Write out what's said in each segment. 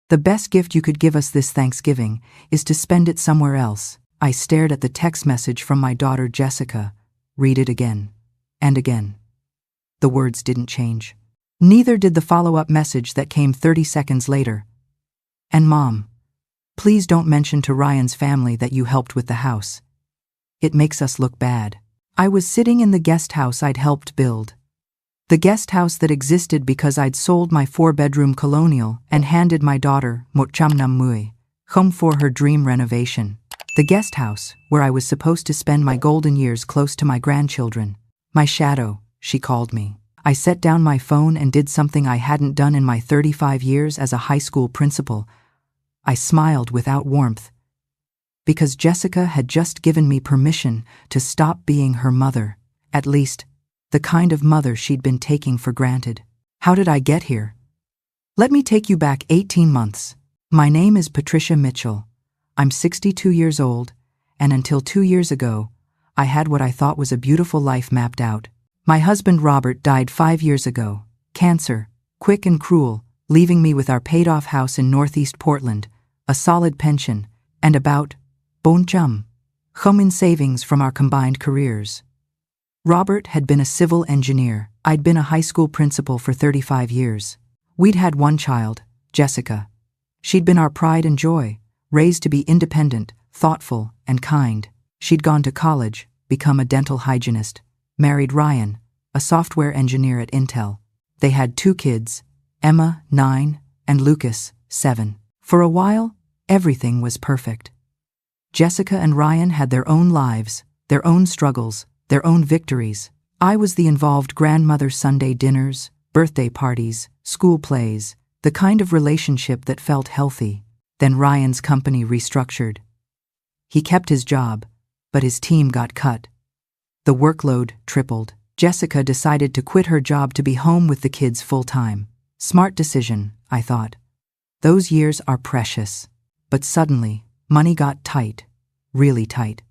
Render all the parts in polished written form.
The best gift you could give us this Thanksgiving is to spend it somewhere else. I stared at the text message from my daughter Jessica. Read it again. And again. The words didn't change. Neither did the follow-up message that came 30 seconds later. And Mom, please don't mention to Ryan's family that you helped with the house. It makes us look bad. I was sitting in the guest house I'd helped build. The guest house that existed because I'd sold my 4-bedroom colonial and handed my daughter, 150, home for her dream renovation. The guest house, where I was supposed to spend my golden years close to my grandchildren. My shadow, she called me. I set down my phone and did something I hadn't done in my 35 years as a high school principal. I smiled without warmth, because Jessica had just given me permission to stop being her mother, at least, the kind of mother she'd been taking for granted. How did I get here? Let me take you back 18 months. My name is Patricia Mitchell. I'm 62 years old, and until 2 years ago, I had what I thought was a beautiful life mapped out. My husband Robert died 5 years ago. Cancer, quick and cruel, leaving me with our paid-off house in northeast Portland, a solid pension, and about bonchum, home in savings from our combined careers. Robert had been a civil engineer. I'd been a high school principal for 35 years. We'd had one child, Jessica. She'd been our pride and joy, raised to be independent, thoughtful, and kind. She'd gone to college, become a dental hygienist, married Ryan, a software engineer at Intel. They had 2 kids, Emma, 9, and Lucas, 7. For a while, everything was perfect. Jessica and Ryan had their own lives, their own struggles, their own victories. I was the involved grandmother Sunday dinners, birthday parties, school plays, the kind of relationship that felt healthy. Then Ryan's company restructured. He kept his job, but his team got cut. The workload tripled. Jessica decided to quit her job to be home with the kids full-time. Smart decision, I thought. Those years are precious. But suddenly, money got tight, really tight.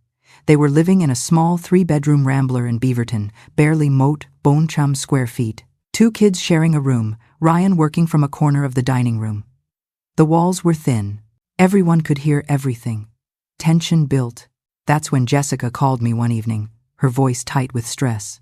They were living in a small 3-bedroom rambler in Beaverton, barely bonchum square feet. 2 kids sharing a room, Ryan working from a corner of the dining room. The walls were thin. Everyone could hear everything. Tension built. That's when Jessica called me one evening, her voice tight with stress.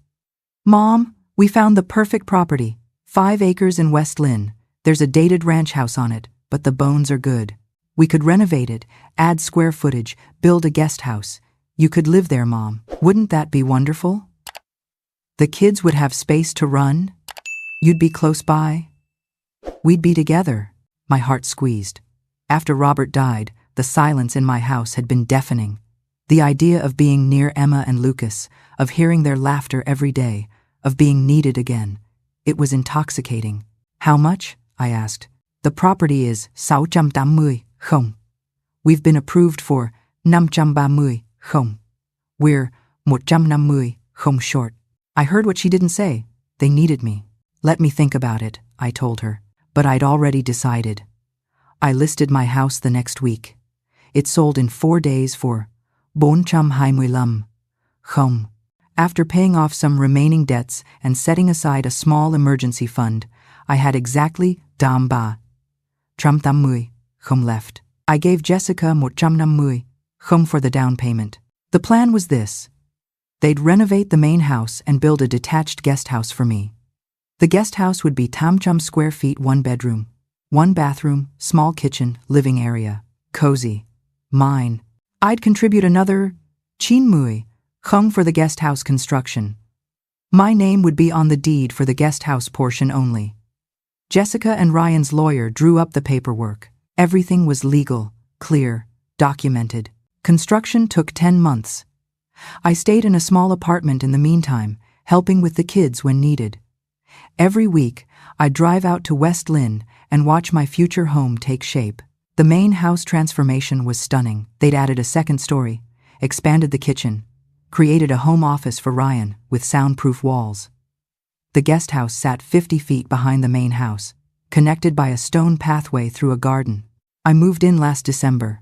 Mom, we found the perfect property. 5 acres in West Lynn. There's a dated ranch house on it, but the bones are good. We could renovate it, add square footage, build a guest house. You could live there, Mom. Wouldn't that be wonderful? The kids would have space to run. You'd be close by. We'd be together. My heart squeezed. After Robert died, the silence in my house had been deafening. The idea of being near Emma and Lucas, of hearing their laughter every day, of being needed again, it was intoxicating. How much? I asked. The property is 680 không. We've been approved for 530 không. We're 150 không short. I heard what she didn't say. They needed me. Let me think about it, I told her. But I'd already decided. I listed my house the next week. It sold in 4 days for 425 không. After paying off some remaining debts and setting aside a small emergency fund, I had exactly 380 không left. I gave Jessica 150 không for the down payment. The plan was this. They'd renovate the main house and build a detached guest house for me. The guest house would be 300 square feet, 1 bedroom, 1 bathroom, small kitchen, living area. Cozy. Mine. I'd contribute another 90 không for the guest house construction. My name would be on the deed for the guest house portion only. Jessica and Ryan's lawyer drew up the paperwork. Everything was legal, clear, documented. Construction took 10 months. I stayed in a small apartment in the meantime, helping with the kids when needed. Every week, I'd drive out to West Lynn and watch my future home take shape. The main house transformation was stunning. They'd added a 2nd story, expanded the kitchen, created a home office for Ryan with soundproof walls. The guest house sat 50 feet behind the main house, connected by a stone pathway through a garden. I moved in last December.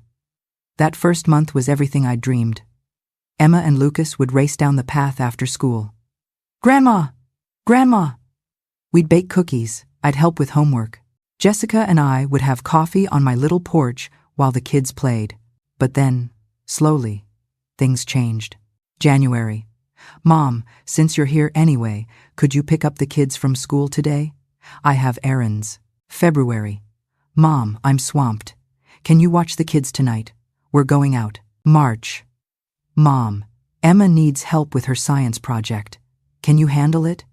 That first month was everything I'd dreamed. Emma and Lucas would race down the path after school. Grandma! Grandma! We'd bake cookies. I'd help with homework. Jessica and I would have coffee on my little porch while the kids played. But then, slowly, things changed. January. Mom, since you're here anyway, could you pick up the kids from school today? I have errands. February. Mom, I'm swamped. Can you watch the kids tonight? We're going out. March. Mom, Emma needs help with her science project. Can you handle it?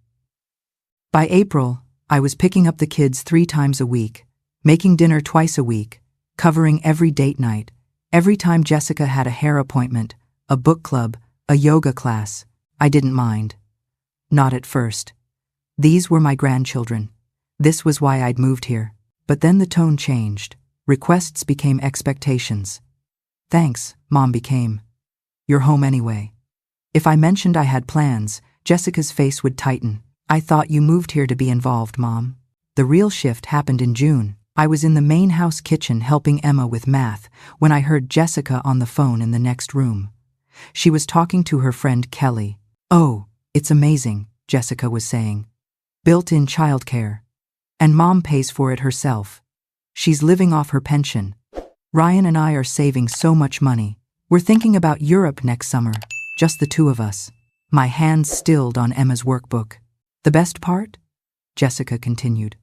By April, I was picking up the kids 3 times a week, making dinner twice a week, covering every date night, every time Jessica had a hair appointment, a book club, a yoga class. I didn't mind. Not at first. These were my grandchildren. This was why I'd moved here. But then the tone changed. Requests became expectations. Thanks, Mom became. You're home anyway. If I mentioned I had plans, Jessica's face would tighten. I thought you moved here to be involved, Mom. The real shift happened in June. I was in the main house kitchen helping Emma with math when I heard Jessica on the phone in the next room. She was talking to her friend Kelly. Oh, it's amazing, Jessica was saying. Built-in childcare. And Mom pays for it herself. She's living off her pension. Ryan and I are saving so much money. We're thinking about Europe next summer, just the 2 of us. My hands stilled on Emma's workbook. The best part? Jessica continued.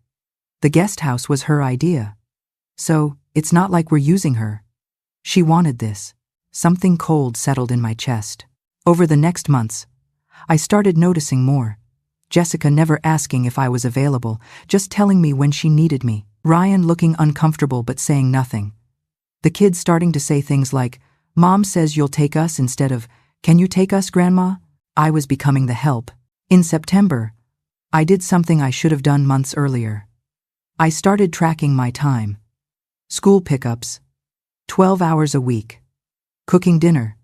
The guest house was her idea. So, it's not like we're using her. She wanted this. Something cold settled in my chest. Over the next months, I started noticing more. Jessica never asking if I was available, just telling me when she needed me. Ryan looking uncomfortable but saying nothing. The kids starting to say things like, Mom says you'll take us instead of, can you take us, Grandma? I was becoming the help. In September, I did something I should have done months earlier. I started tracking my time. School pickups, 12 hours a week. Cooking dinner,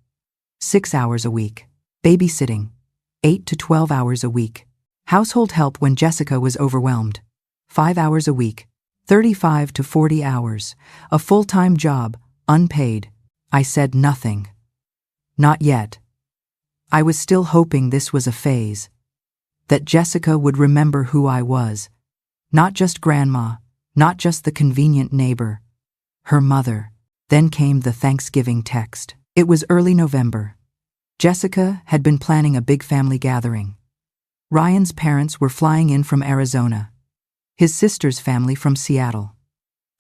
6 hours a week. Babysitting, 8 to 12 hours a week. Household help when Jessica was overwhelmed, 5 hours a week. 35 to 40 hours, a full-time job, unpaid. I said nothing. Not yet. I was still hoping this was a phase. That Jessica would remember who I was. Not just Grandma, not just the convenient neighbor. Her mother. Then came the Thanksgiving text. It was early November. Jessica had been planning a big family gathering. Ryan's parents were flying in from Arizona. His sister's family from Seattle.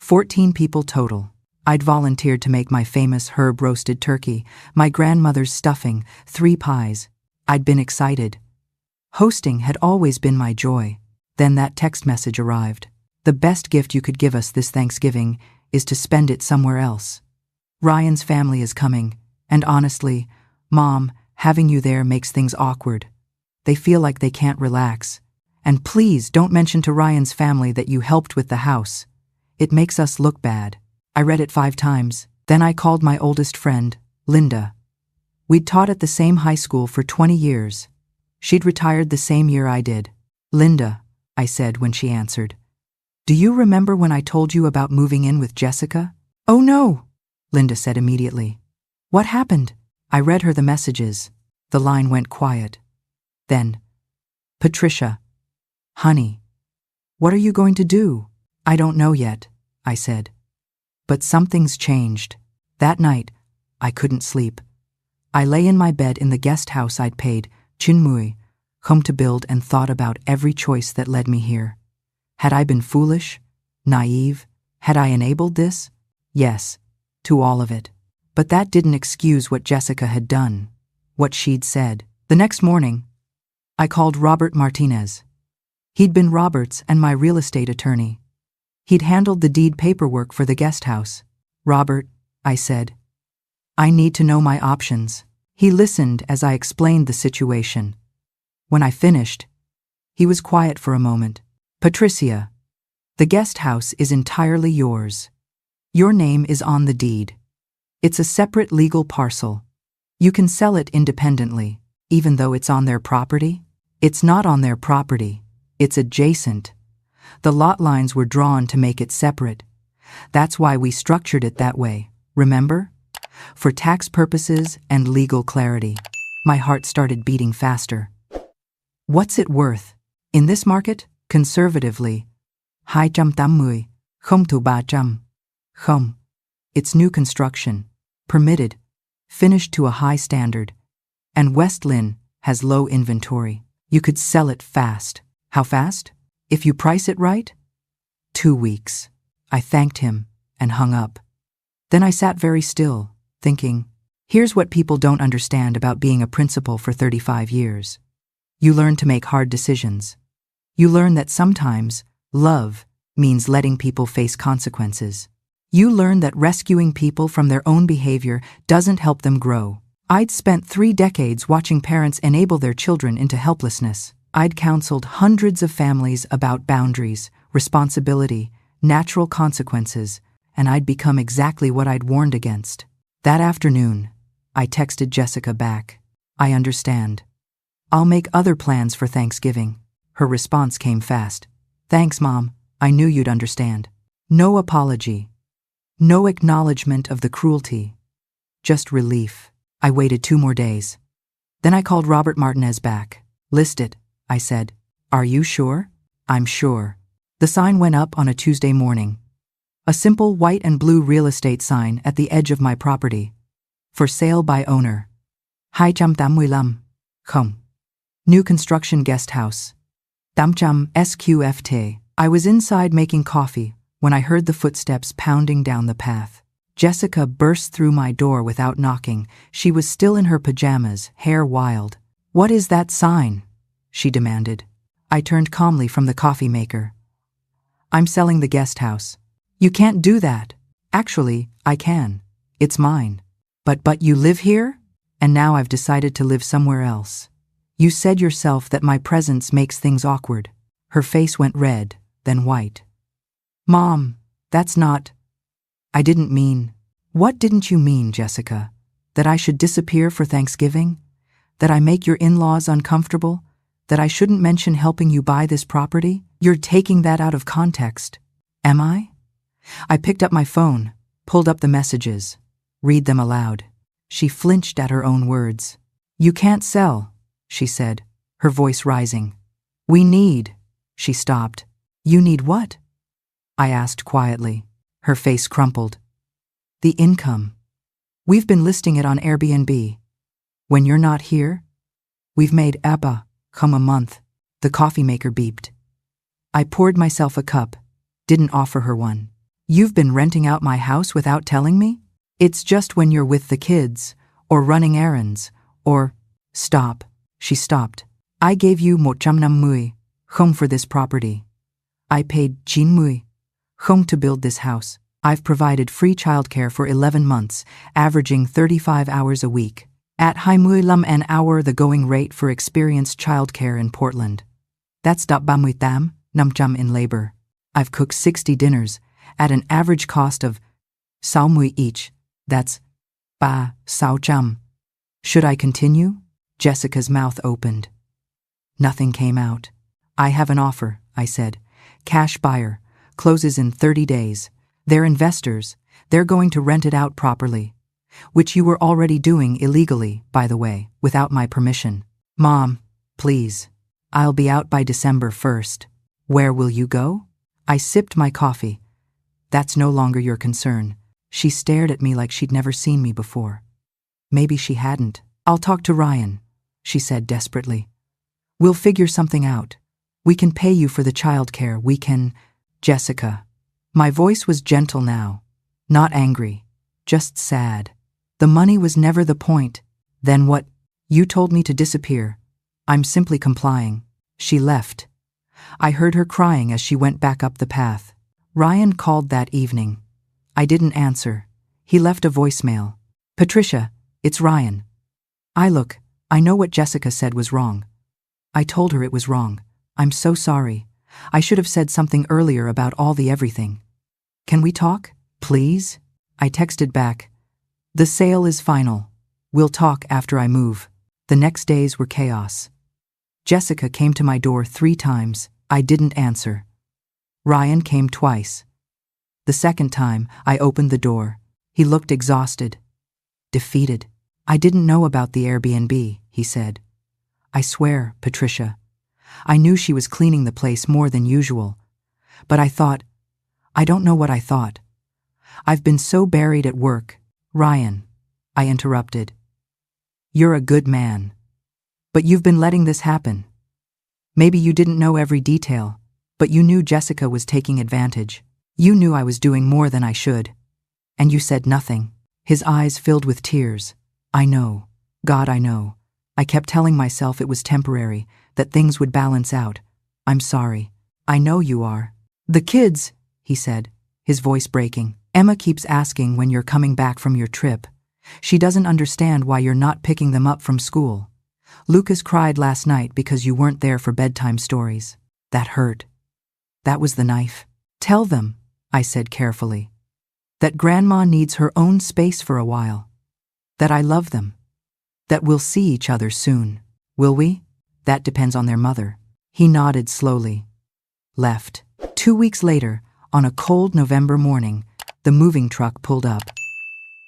14 people total. I'd volunteered to make my famous herb-roasted turkey, my grandmother's stuffing, 3 pies. I'd been excited. Hosting had always been my joy. Then that text message arrived. The best gift you could give us this Thanksgiving is to spend it somewhere else. Ryan's family is coming, and honestly, Mom, having you there makes things awkward. They feel like they can't relax. And please don't mention to Ryan's family that you helped with the house. It makes us look bad. I read it 5 times. Then I called my oldest friend, Linda. We'd taught at the same high school for 20 years. She'd retired the same year I did. Linda, I said when she answered. Do you remember when I told you about moving in with Jessica? Oh no, Linda said immediately. What happened? I read her the messages. The line went quiet. Then, Patricia. Honey, what are you going to do? I don't know yet, I said. But something's changed. That night, I couldn't sleep. I lay in my bed in the guest house I'd paid, Chinmui, home to build, and thought about every choice that led me here. Had I been foolish? Naive? Had I enabled this? Yes, to all of it. But that didn't excuse what Jessica had done, what she'd said. The next morning, I called Robert Martinez. He'd been Robert's and my real estate attorney. He'd handled the deed paperwork for the guest house. Robert, I said, I need to know my options. He listened as I explained the situation. When I finished, he was quiet for a moment. Patricia, the guest house is entirely yours. Your name is on the deed. It's a separate legal parcel. You can sell it independently, even though it's on their property. It's not on their property. It's adjacent. The lot lines were drawn to make it separate. That's why we structured it that way, remember? For tax purposes and legal clarity. My heart started beating faster. What's it worth? In this market, conservatively, 280,000 Không to ba trăm. Không. It's new construction. Permitted. Finished to a high standard. And West Lynn has low inventory. You could sell it fast. How fast? If you price it right? 2 weeks. I thanked him and hung up. Then I sat very still, thinking, here's what people don't understand about being a principal for 35 years. You learn to make hard decisions. You learn that sometimes love means letting people face consequences. You learn that rescuing people from their own behavior doesn't help them grow. I'd spent 3 decades watching parents enable their children into helplessness. I'd counseled hundreds of families about boundaries, responsibility, natural consequences, and I'd become exactly what I'd warned against. That afternoon, I texted Jessica back. I understand. I'll make other plans for Thanksgiving. Her response came fast. Thanks, Mom. I knew you'd understand. No apology. No acknowledgement of the cruelty. Just relief. I waited 2 more days. Then I called Robert Martinez back. List it, I said. Are you sure? I'm sure. The sign went up on a Tuesday morning. A simple white and blue real estate sign at the edge of my property. For sale by owner. 285. Không. New construction guest house. 800 SQFT. I was inside making coffee when I heard the footsteps pounding down the path. Jessica burst through my door without knocking. She was still in her pajamas, hair wild. What is that sign? She demanded. I turned calmly from the coffee maker. I'm selling the guest house. You can't do that. Actually, I can. It's mine. But you live here? And now I've decided to live somewhere else. You said yourself that my presence makes things awkward. Her face went red, then white. Mom, that's not... I didn't mean... What didn't you mean, Jessica? That I should disappear for Thanksgiving? That I make your in-laws uncomfortable? That I shouldn't mention helping you buy this property? You're taking that out of context. Am I? I picked up my phone, pulled up the messages. Read them aloud. She flinched at her own words. You can't sell, she said, her voice rising. We need... She stopped. You need what? I asked quietly. Her face crumpled. The income. We've been listing it on Airbnb. When you're not here, we've made Abba come a month. The coffee maker beeped. I poured myself a cup, didn't offer her one. You've been renting out my house without telling me? It's just when you're with the kids, or running errands, or... Stop. She stopped. I gave you 150 không for this property. I paid 90 không to build this house. I've provided free childcare for 11 months, averaging 35 hours a week. At 25 an hour, the going rate for experienced childcare in Portland. That's 38 500 in labor. I've cooked 60 dinners at an average cost of 60 each. That's 360. Should I continue? Jessica's mouth opened. Nothing came out. I have an offer, I said. Cash buyer. Closes in 30 days. They're investors. They're going to rent it out properly. Which you were already doing illegally, by the way, without my permission. Mom, please. I'll be out by December 1st. Where will you go? I sipped my coffee. That's no longer your concern. She stared at me like she'd never seen me before. Maybe she hadn't. I'll talk to Ryan, she said desperately. We'll figure something out. We can pay you for the childcare. We can... Jessica. My voice was gentle now. Not angry. Just sad. The money was never the point. Then what? You told me to disappear. I'm simply complying. She left. I heard her crying as she went back up the path. Ryan called that evening. I didn't answer. He left a voicemail. Patricia, it's Ryan. I know what Jessica said was wrong. I told her it was wrong. I'm so sorry. I should have said something earlier about all the everything. Can we talk, please? I texted back. The sale is final. We'll talk after I move. The next days were chaos. Jessica came to my door 3 times. I didn't answer. Ryan came twice. The second time, I opened the door. He looked exhausted, defeated. I didn't know about the Airbnb, he said. I swear, Patricia. I knew she was cleaning the place more than usual. But I thought, I don't know what I thought. I've been so buried at work. Ryan, I interrupted. You're a good man. But you've been letting this happen. Maybe you didn't know every detail, but you knew Jessica was taking advantage. You knew I was doing more than I should. And you said nothing. His eyes filled with tears. I know. God, I know. I kept telling myself it was temporary, that things would balance out. I'm sorry. I know you are. The kids, he said, his voice breaking. Emma keeps asking when you're coming back from your trip. She doesn't understand why you're not picking them up from school. Lucas cried last night because you weren't there for bedtime stories. That hurt. That was the knife. Tell them, I said carefully, that Grandma needs her own space for a while. That I love them. That we'll see each other soon. Will we? That depends on their mother. He nodded slowly. Left. 2 weeks later, on a cold November morning, the moving truck pulled up.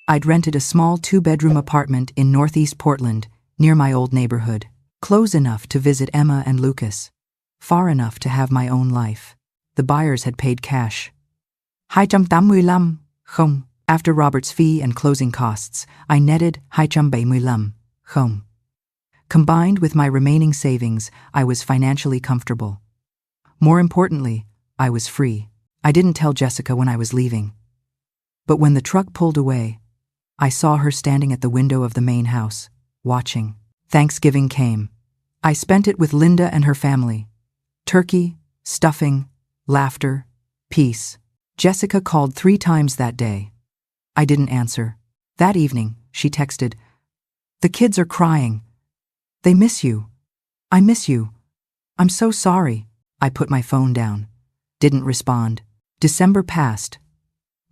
I'd rented a small 2-bedroom apartment in Northeast Portland, near my old neighborhood. Close enough to visit Emma and Lucas. Far enough to have my own life. The buyers had paid cash. 285, không. After Robert's fee and closing costs, I netted 275, không. Combined with my remaining savings, I was financially comfortable. More importantly, I was free. I didn't tell Jessica when I was leaving. But when the truck pulled away, I saw her standing at the window of the main house, watching. Thanksgiving came. I spent it with Linda and her family. Turkey, stuffing, laughter, peace. Jessica called 3 times that day. I didn't answer. That evening, she texted, "The kids are crying. They miss you. I miss you. I'm so sorry." I put my phone down. Didn't respond. December passed.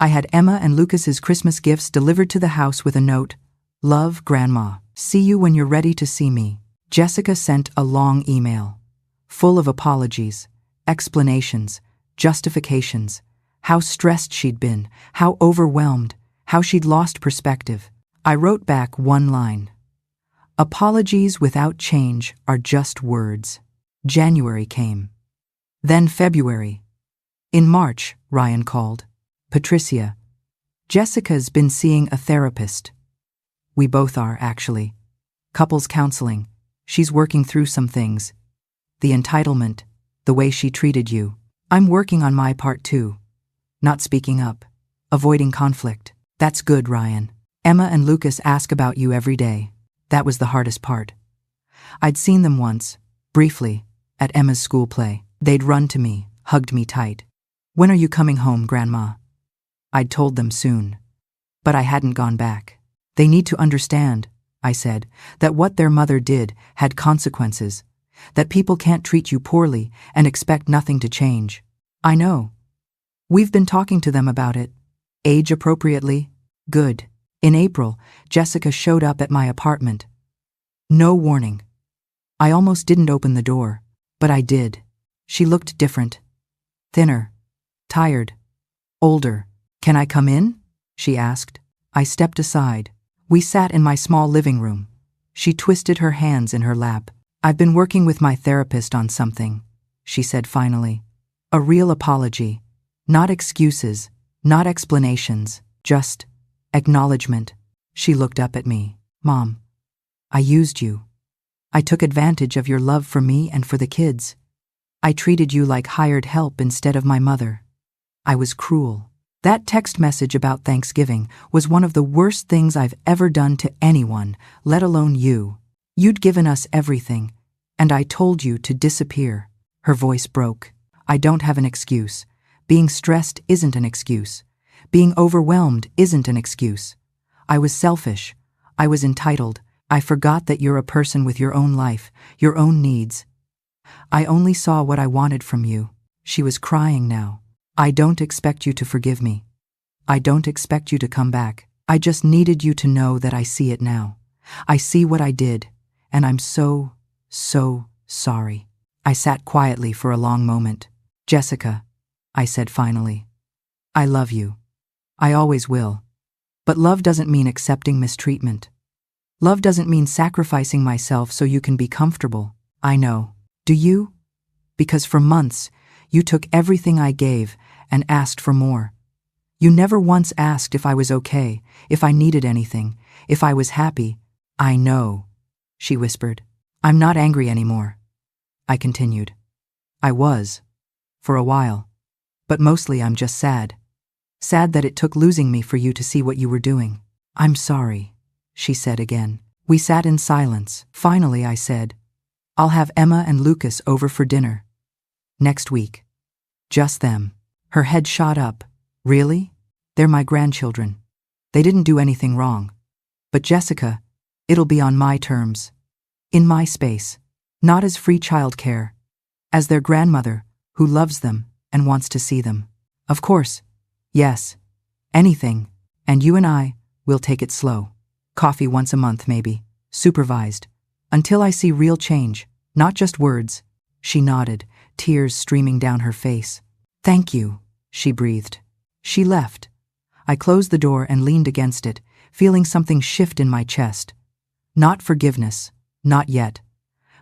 I had Emma and Lucas's Christmas gifts delivered to the house with a note, "Love, Grandma. See you when you're ready to see me." Jessica sent a long email, full of apologies, explanations, justifications, how stressed she'd been, how overwhelmed, how she'd lost perspective. I wrote back one line. Apologies without change are just words. January came. Then February. In March, Ryan called. "Patricia, Jessica's been seeing a therapist." We both are, actually. Couples counseling. She's working through some things. The entitlement, the way she treated you. I'm working on my part too. Not speaking up. Avoiding conflict. That's good, Ryan. Emma and Lucas ask about you every day. That was the hardest part. I'd seen them once, briefly, at Emma's school play. They'd run to me, hugged me tight. "When are you coming home, Grandma?" I'd told them soon. But I hadn't gone back. "They need to understand," I said, "that what their mother did had consequences, that people can't treat you poorly and expect nothing to change." "I know. We've been talking to them about it. Age appropriately. Good." In April, Jessica showed up at my apartment. No warning. I almost didn't open the door, but I did. She looked different. Thinner. Tired. Older. "Can I come in?" she asked. I stepped aside. We sat in my small living room. She twisted her hands in her lap. "I've been working with my therapist on something," she said finally. "A real apology. Not excuses, not explanations, just acknowledgement." She looked up at me. "Mom, I used you. I took advantage of your love for me and for the kids. I treated you like hired help instead of my mother. I was cruel." That text message about Thanksgiving was one of the worst things I've ever done to anyone, let alone you. You'd given us everything, and I told you to disappear. Her voice broke. "I don't have an excuse. Being stressed isn't an excuse. Being overwhelmed isn't an excuse. I was selfish. I was entitled. I forgot that you're a person with your own life, your own needs. I only saw what I wanted from you." She was crying now. "I don't expect you to forgive me. I don't expect you to come back. I just needed you to know that I see it now. I see what I did, and I'm so sorry." I sat quietly for a long moment. "Jessica," I said finally, "I love you. I always will. But love doesn't mean accepting mistreatment. Love doesn't mean sacrificing myself so you can be comfortable. I know. Do you? Because for months, you took everything I gave and asked for more. You never once asked if I was okay, if I needed anything, if I was happy. I know, she whispered. I'm not angry anymore. I continued. I was, for a while. But mostly I'm just sad. Sad that it took losing me for you to see what you were doing. I'm sorry, she said again. We sat in silence. Finally, I said, I'll have Emma and Lucas over for dinner. Next week. Just them. Her head shot up. Really? They're my grandchildren. They didn't do anything wrong. But Jessica, it'll be on my terms. In my space. Not as free childcare. As their grandmother, who loves them and wants to see them. Of course. Yes. Anything. And you and I, we'll take it slow. Coffee once a month maybe. Supervised. Until I see real change, not just words. She nodded, tears streaming down her face. Thank you, she breathed. She left. I closed the door and leaned against it, feeling something shift in my chest. Not forgiveness, not yet.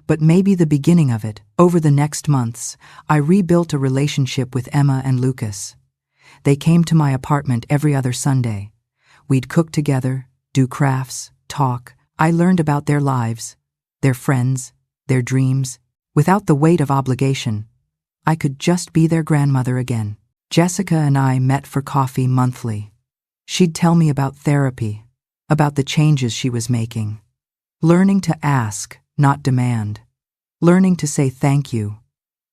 But maybe the beginning of it. Over the next months, I rebuilt a relationship with Emma and Lucas. They came to my apartment every other Sunday. We'd cook together, do crafts, talk. I learned about their lives, their friends, their dreams. Without the weight of obligation, I could just be their grandmother again. Jessica and I met for coffee monthly. She'd tell me about therapy, about the changes she was making. Learning to ask, not demand. Learning to say thank you.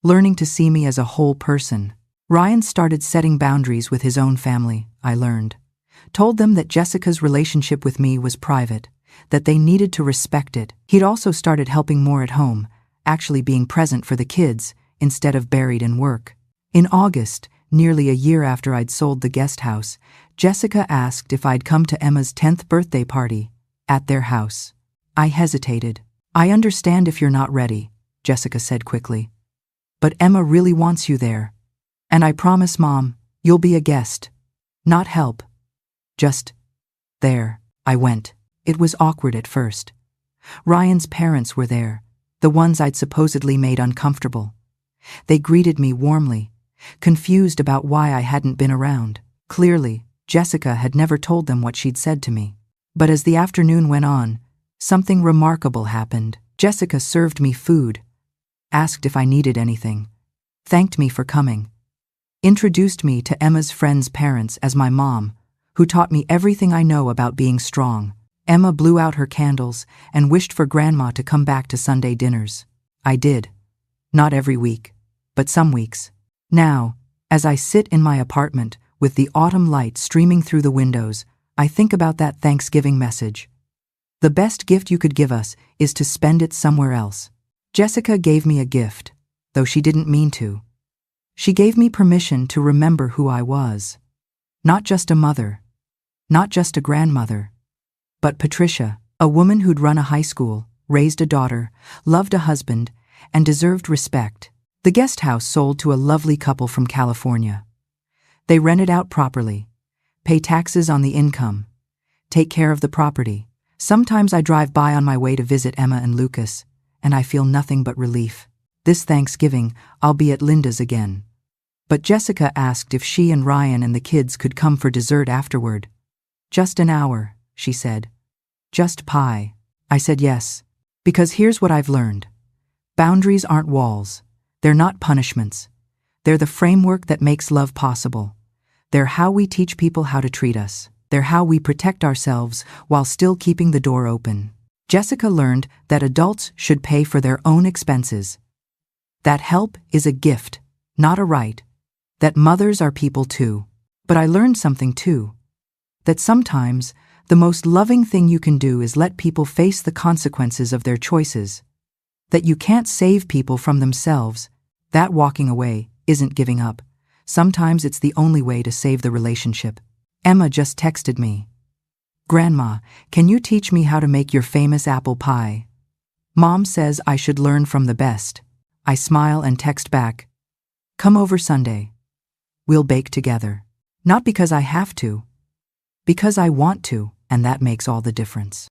Learning to see me as a whole person. Ryan started setting boundaries with his own family, I learned. Told them that Jessica's relationship with me was private, that they needed to respect it. He'd also started helping more at home, actually being present for the kids, instead of buried in work. In August, nearly a year after I'd sold the guest house, Jessica asked if I'd come to Emma's 10th birthday party, at their house. I hesitated. I understand if you're not ready, Jessica said quickly. But Emma really wants you there. And I promise, Mom, you'll be a guest. Not help. Just there. I went. It was awkward at first. Ryan's parents were there, the ones I'd supposedly made uncomfortable. They greeted me warmly, confused about why I hadn't been around. Clearly, Jessica had never told them what she'd said to me. But as the afternoon went on, something remarkable happened. Jessica served me food, asked if I needed anything, thanked me for coming, introduced me to Emma's friends' parents as my mom, who taught me everything I know about being strong. Emma blew out her candles and wished for Grandma to come back to Sunday dinners. I did. Not every week, but some weeks. Now, as I sit in my apartment with the autumn light streaming through the windows, I think about that Thanksgiving message. The best gift you could give us is to spend it somewhere else. Jessica gave me a gift, though she didn't mean to. She gave me permission to remember who I was. Not just a mother, not just a grandmother, but Patricia, a woman who'd run a high school, raised a daughter, loved a husband, and deserved respect. The guest house sold to a lovely couple from California. They rent it out properly, pay taxes on the income, take care of the property. Sometimes I drive by on my way to visit Emma and Lucas, and I feel nothing but relief. This Thanksgiving, I'll be at Linda's again. But Jessica asked if she and Ryan and the kids could come for dessert afterward. Just an hour, she said. Just pie. I said yes. Because here's what I've learned. Boundaries aren't walls. They're not punishments. They're the framework that makes love possible. They're how we teach people how to treat us. They're how we protect ourselves while still keeping the door open. Jessica learned that adults should pay for their own expenses. That help is a gift, not a right. That mothers are people too. But I learned something too. That sometimes the most loving thing you can do is let people face the consequences of their choices. That you can't save people from themselves. That walking away isn't giving up. Sometimes it's the only way to save the relationship. Emma just texted me. Grandma, can you teach me how to make your famous apple pie? Mom says I should learn from the best. I smile and text back. Come over Sunday. We'll bake together. Not because I have to, because I want to, and that makes all the difference.